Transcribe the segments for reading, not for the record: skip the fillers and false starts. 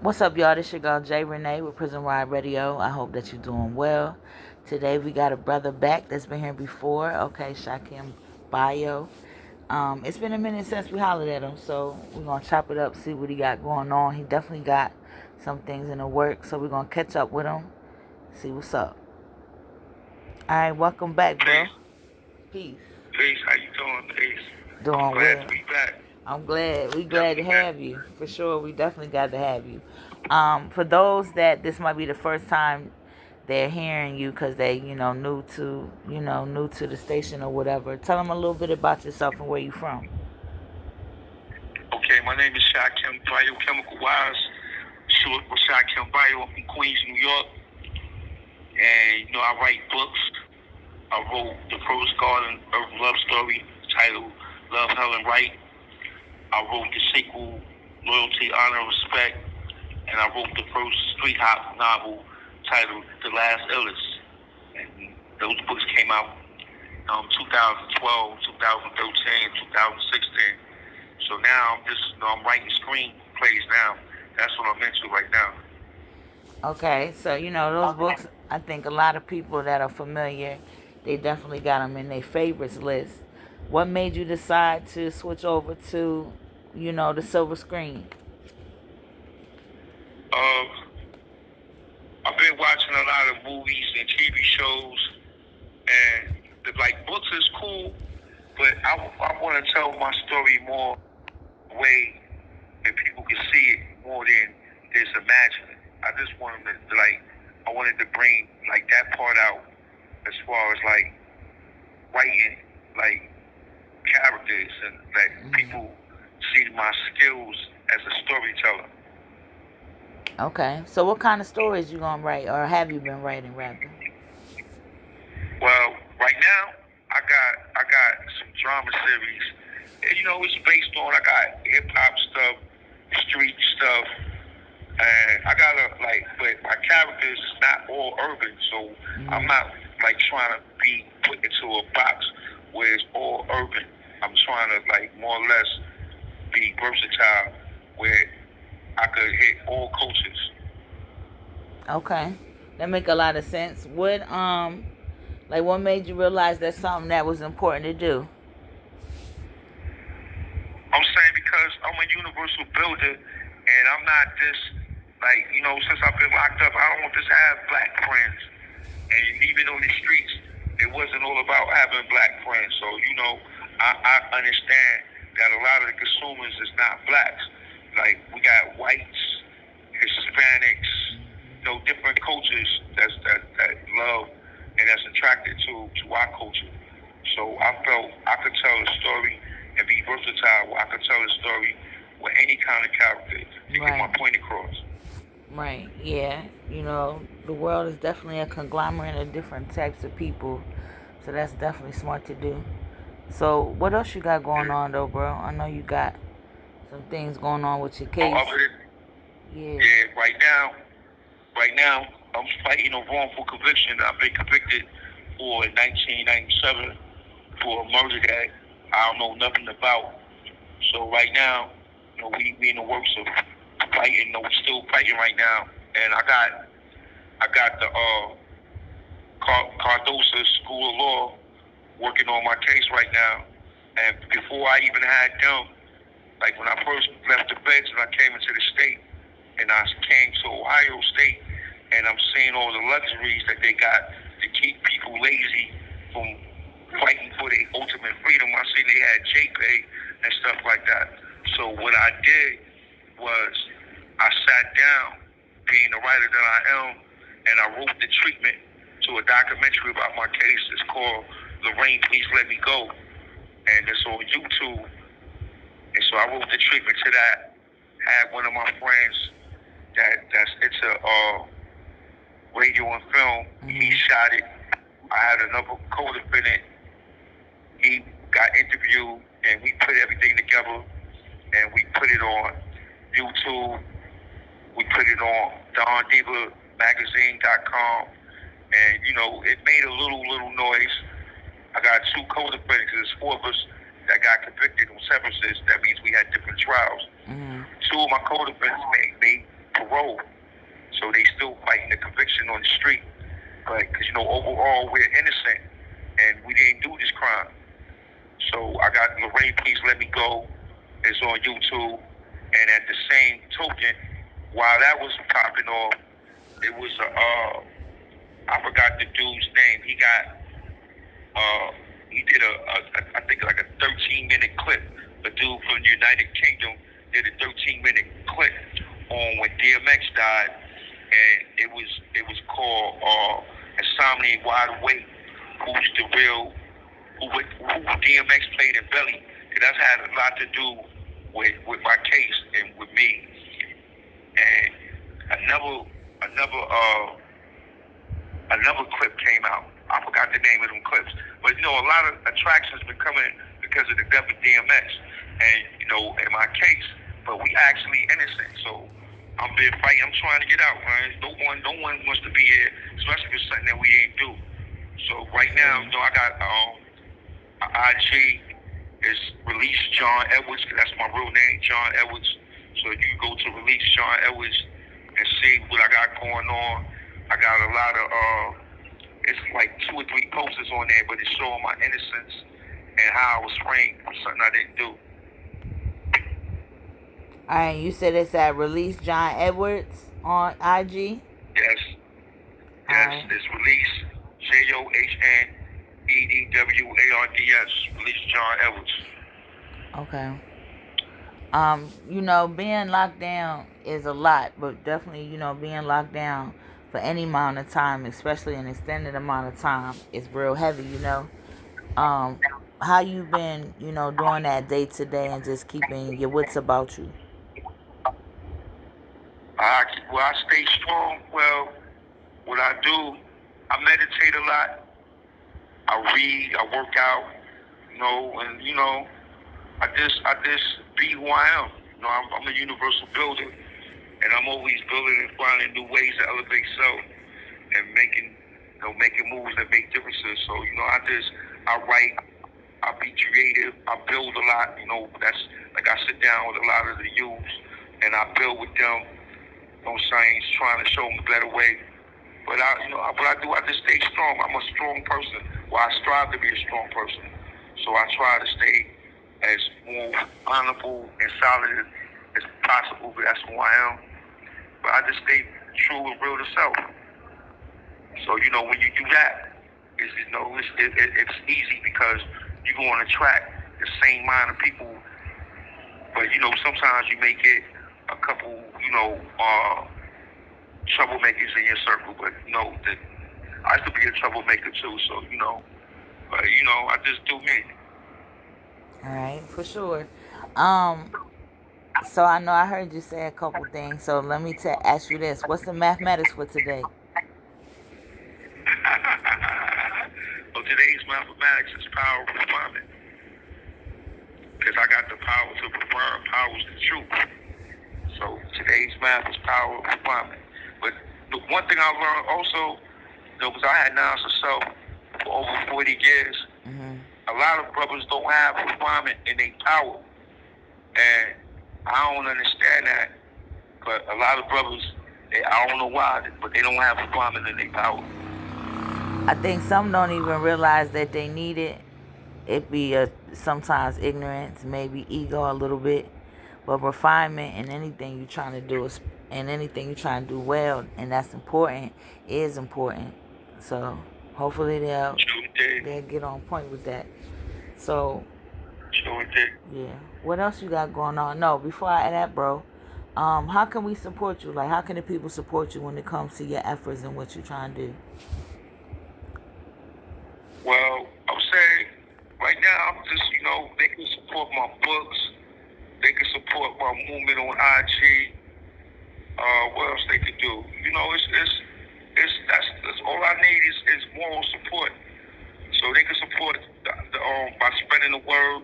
What's up, y'all? This your girl Jay Renee with Prison Ride Radio. I hope that you're doing well. Today we got a brother back that's been here before. Okay, Shakim Bio. It's been a minute since we hollered at him, so we're gonna chop it up, see what he got going on. He definitely got some things in the works, so we're gonna catch up with him, see what's up. All right, welcome back, bro. Peace. Peace. Peace. How you doing? Peace. I'm Doing glad to well. be back. I'm glad. We glad to Definitely back. have you. For sure, we definitely glad to have you. For those that this might be the first time they're hearing you because they, new to the station or whatever. Tell them a little bit about yourself and where you from. Okay, my name is Shakim Bio, Chemical Wise. Short for Shakim Bio. I'm from Queens, New York. And, I write books. I wrote the first Garden of Love story titled Love, Hell, and Right. I wrote the sequel, Loyalty, Honor, and Respect. And I wrote the first street hop novel titled The Last Illest. And those books came out 2012, 2013, 2016. So now I'm writing screenplays now. That's what I'm into right now. Okay, so those books. I think a lot of people that are familiar, they definitely got them in their favorites list. What made you decide to switch over to, the silver screen? Uh, I've been watching a lot of movies and TV shows, and books is cool, but I want to tell my story more way that people can see it more than just imagine it. I just want them to I wanted to bring that part out as far as writing characters and people see my skills as a storyteller. Okay, so what kind of stories you gonna write, or have you been writing, rather? Well, right now I got some drama series. And, it's based on I got hip hop stuff, street stuff, and I got but my characters is not all urban, so I'm not trying to be put into a box where it's all urban. I'm trying to more or less be versatile, where I could hit all cultures. Okay, that make a lot of sense. What made you realize that's something that was important to do? I'm saying because I'm a universal builder, and I'm not just since I've been locked up, I don't just have black friends. And even on the streets, it wasn't all about having black friends. So I understand that a lot of the consumers is not blacks. We got whites, Hispanics, different cultures that love and that's attracted to our culture. So I felt I could tell a story and be versatile where I could tell a story with any kind of character to get my point across. Right, yeah. The world is definitely a conglomerate of different types of people. So that's definitely smart to do. So what else you got going on though, bro? I know you got some things going on with your case. Yeah, right now, I'm fighting a wrongful conviction that I've been convicted for in 1997 for a murder that I don't know nothing about. So right now, we in the works of fighting. We're still fighting right now, and I got the Cardosa School of Law working on my case right now. And before I even had them, when I first left the bench and I came into the state, and I came to Ohio State, and I'm seeing all the luxuries that they got to keep people lazy from fighting for their ultimate freedom. I seen they had JPay and stuff like that. So what I did was I sat down, being the writer that I am, and I wrote the treatment to a documentary about my case. It's called Lorraine, Please Let Me Go, and it's on YouTube. And so I wrote the treatment to that. Had one of my friends that's into radio and film. He shot it. I had another co-defendant. He got interviewed, and we put everything together, and we put it on YouTube. We put it on DonDivaMagazine.com, and it made a little noise. I got two co-defendants. There's four of us that got convicted on severances. That means we had different trials. Two of my co-defendants made parole. So they still fighting the conviction on the street. But, because, overall, we're innocent and we didn't do this crime. So I got Lorraine, Please Let Me Go. It's on YouTube. And at the same token, while that was popping off, it was I forgot the dude's name. He did I think like a 13-minute clip. A dude from the United Kingdom did a 13-minute clip on when DMX died, and it was called Insomnia Wide Awake. Who's the real? Who DMX played in Belly? And that's had a lot to do with my case and with me. And another clip came out. I forgot the name of them clips. But a lot of attractions been coming because of the death of DMX and in my case. But we actually innocent. So I'm been fighting. I'm trying to get out, man. No one wants to be here, especially for something that we didn't do. So right now, I got IG is Release John Edwards. That's my real name, John Edwards. So you can go to Release John Edwards and see what I got going on. I got a lot of it's like 2 or 3 posters on there, but it's showing my innocence and how I was framed for something I didn't do. All right, you said it's at Release John Edwards on IG? Yes. Right. It's Release JOHNEDWARDS. Release John Edwards. Okay. Being locked down is a lot, but definitely, being locked down for any amount of time, especially an extended amount of time, is real heavy, How you been, doing that day to day and just keeping your wits about you? I stay strong. Well, what I do, I meditate a lot. I read, I work out, and I just be who I am. I'm a universal builder, and I'm always building and finding new ways to elevate self and making moves that make differences. So I write, I be creative, I build a lot. That's like I sit down with a lot of the youths and I build with them. Saying, trying to show them a better way. But what I do, I just stay strong. I'm a strong person. Well, I strive to be a strong person. So I try to stay as more honorable and solid as possible, but that's who I am. But I just stay true and real to self. So, when you do that, it's easy because you're going to attract the same mind of people. But, sometimes you may get a couple, troublemakers in your circle. But, I used to be a troublemaker too. So, but, I just do me. All right, for sure. So I know I heard you say a couple things. So let me ask you this: what's the mathematics for today? Well, today's mathematics is power of refinement. Because I got the power to prefer. Power is the truth. So today's math is power of refinement. But the one thing I learned also, because I had knowledge of self for over 40 years, a lot of brothers don't have refinement in their power. And I don't understand that. But a lot of brothers, I don't know why, but they don't have refinement in their power. I think some don't even realize that they need it. It be sometimes ignorance, maybe ego a little bit. But refinement in anything you're trying to do and anything you're trying to do well, and that's important, is important. So hopefully they'll get on point with that. So yeah. What else you got going on? No, before I add that, bro, how can we support you? Like, how can the people support you when it comes to your efforts and what you're trying to do? Well, I'm saying right now, I'm just, they can support my books. They can support my movement on IG. What else they could do? That's all I need is moral support. So they can support by spreading the word,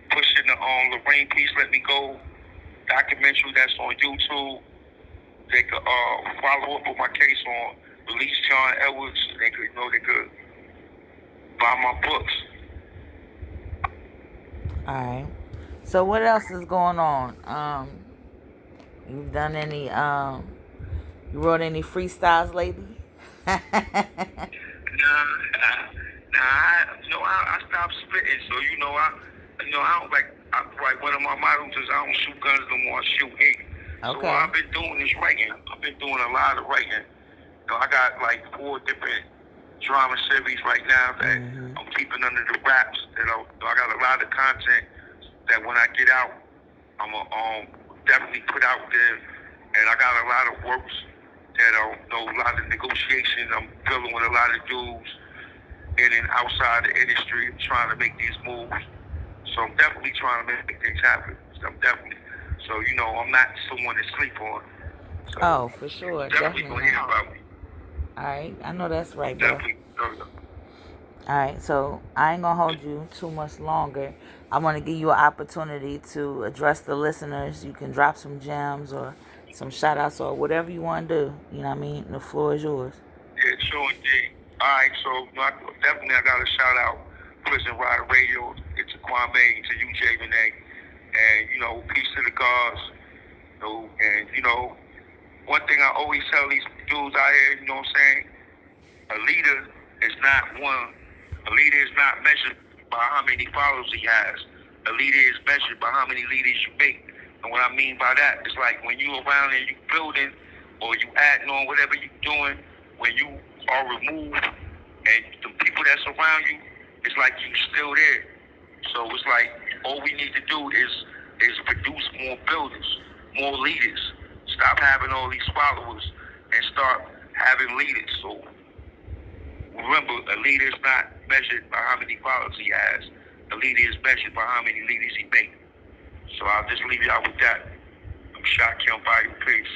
pushing the Lorraine, Please Let Me Go documentary that's on YouTube. They could follow up with my case on Release John Edwards. They could buy my books. All right. So what else is going on? You've done any You wrote any freestyles lately? I stopped spitting, so I don't like. Like one of my mottos is I don't shoot guns no more. I shoot ink. So what Okay. I've been doing is writing. I've been doing a lot of writing. I got like 4 different drama series right now that Mm-hmm. I'm keeping under the wraps. I got a lot of content that when I get out, I'm gonna definitely put out there. And I got a lot of works that a lot of negotiations. I'm dealing with a lot of dudes in and outside the industry trying to make these moves. So I'm definitely trying to make things happen. I'm not someone to sleep on. So Oh, for sure. definitely Definitely gonna hear not. about me. All right. I know that's right, bro. Definitely. All right. So I ain't going to hold you too much longer. I want to give you an opportunity to address the listeners. You can drop some gems or some shout outs or whatever you want to do. You know what I mean? The floor is yours. Yeah, sure indeed. All right, so definitely I got to shout out Prison Rider Radio, it's to Kwame, to you, Jay Renee, and peace to the gods. One thing I always tell these dudes out here, you know what I'm saying? A leader is not one. A leader is not measured by how many followers he has. A leader is measured by how many leaders you make. And what I mean by that is like when you around and you building or you adding on whatever you doing, when you are removed and the people that's around you, it's like you still there. So it's like all we need to do is produce more builders, more leaders. Stop having all these followers and start having leaders. So remember, a leader is not measured by how many followers he has. A leader is measured by how many leaders he makes. So I'll just leave you out with that. I'm Shakim Bio. Peace.